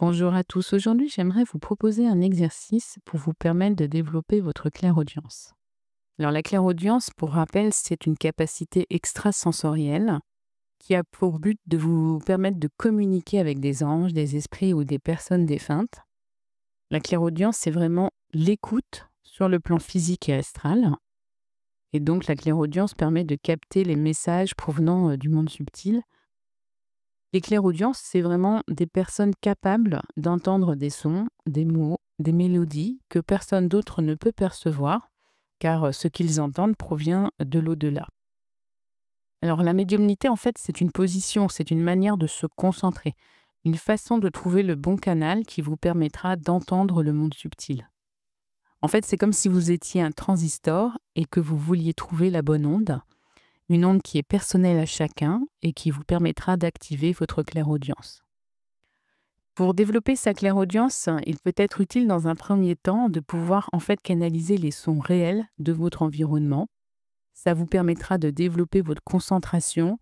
Bonjour à tous. Aujourd'hui, j'aimerais vous proposer un exercice pour vous permettre de développer votre clairaudience. Alors, la clairaudience, pour rappel, c'est une capacité extrasensorielle qui a pour but de vous permettre de communiquer avec des anges, des esprits ou des personnes défuntes. La clairaudience, c'est vraiment l'écoute sur le plan physique et astral. Et donc, la clairaudience permet de capter les messages provenant du monde subtil. Les clairaudiences, c'est vraiment des personnes capables d'entendre des sons, des mots, des mélodies que personne d'autre ne peut percevoir, car ce qu'ils entendent provient de l'au-delà. Alors la médiumnité, en fait, c'est une position, c'est une manière de se concentrer, une façon de trouver le bon canal qui vous permettra d'entendre le monde subtil. En fait, c'est comme si vous étiez un transistor et que vous vouliez trouver la bonne onde, une onde qui est personnelle à chacun et qui vous permettra d'activer votre clairaudience. Pour développer sa clairaudience, il peut être utile dans un premier temps de pouvoir en fait canaliser les sons réels de votre environnement. Ça vous permettra de développer votre concentration,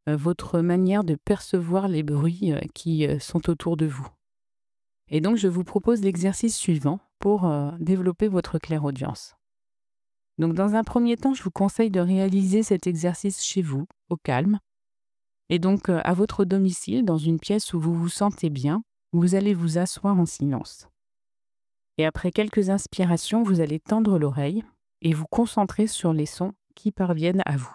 votre manière de percevoir les bruits qui sont autour de vous. Et donc, je vous propose l'exercice suivant pour développer votre clairaudience. Donc, dans un premier temps, je vous conseille de réaliser cet exercice chez vous, au calme, et donc à votre domicile, dans une pièce où vous vous sentez bien. Vous allez vous asseoir en silence. Et après quelques inspirations, vous allez tendre l'oreille et vous concentrer sur les sons qui parviennent à vous.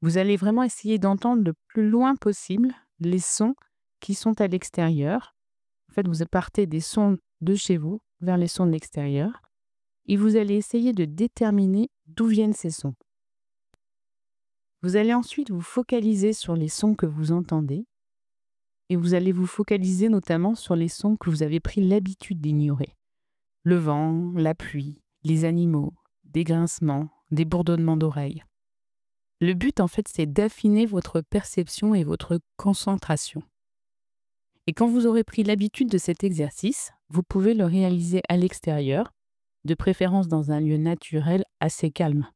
Vous allez vraiment essayer d'entendre le plus loin possible les sons qui sont à l'extérieur. En fait, vous partez des sons de chez vous vers les sons de l'extérieur et vous allez essayer de déterminer d'où viennent ces sons. Vous allez ensuite vous focaliser sur les sons que vous entendez et vous allez vous focaliser notamment sur les sons que vous avez pris l'habitude d'ignorer. Le vent, la pluie, les animaux, des grincements, des bourdonnements d'oreilles. Le but, en fait, c'est d'affiner votre perception et votre concentration. Et quand vous aurez pris l'habitude de cet exercice, vous pouvez le réaliser à l'extérieur, de préférence dans un lieu naturel assez calme.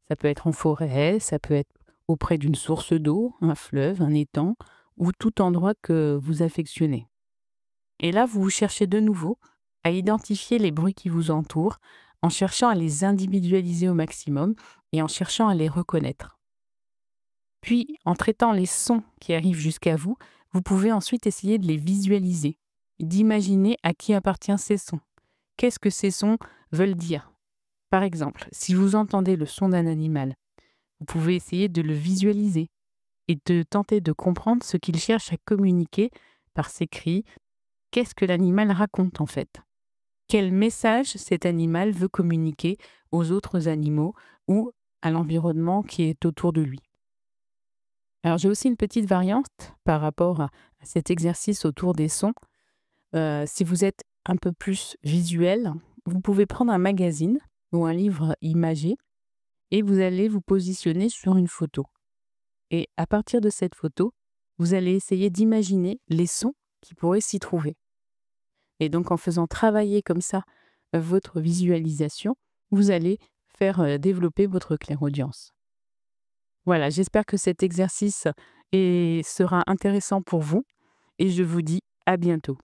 Ça peut être en forêt, ça peut être auprès d'une source d'eau, un fleuve, un étang, ou tout endroit que vous affectionnez. Et là, vous cherchez de nouveau à identifier les bruits qui vous entourent en cherchant à les individualiser au maximum et en cherchant à les reconnaître. Puis, en traitant les sons qui arrivent jusqu'à vous, vous pouvez ensuite essayer de les visualiser, d'imaginer à qui appartiennent ces sons. Qu'est-ce que ces sons veulent dire? Par exemple, si vous entendez le son d'un animal, vous pouvez essayer de le visualiser et de tenter de comprendre ce qu'il cherche à communiquer par ses cris. Qu'est-ce que l'animal raconte en fait? Quel message cet animal veut communiquer aux autres animaux ou à l'environnement qui est autour de lui? Alors j'ai aussi une petite variante par rapport à cet exercice autour des sons. Si vous êtes un peu plus visuel, vous pouvez prendre un magazine ou un livre imagé et vous allez vous positionner sur une photo. Et à partir de cette photo, vous allez essayer d'imaginer les sons qui pourraient s'y trouver. Et donc en faisant travailler comme ça votre visualisation, vous allez faire développer votre clairaudience. Voilà, j'espère que cet exercice sera intéressant pour vous et je vous dis à bientôt.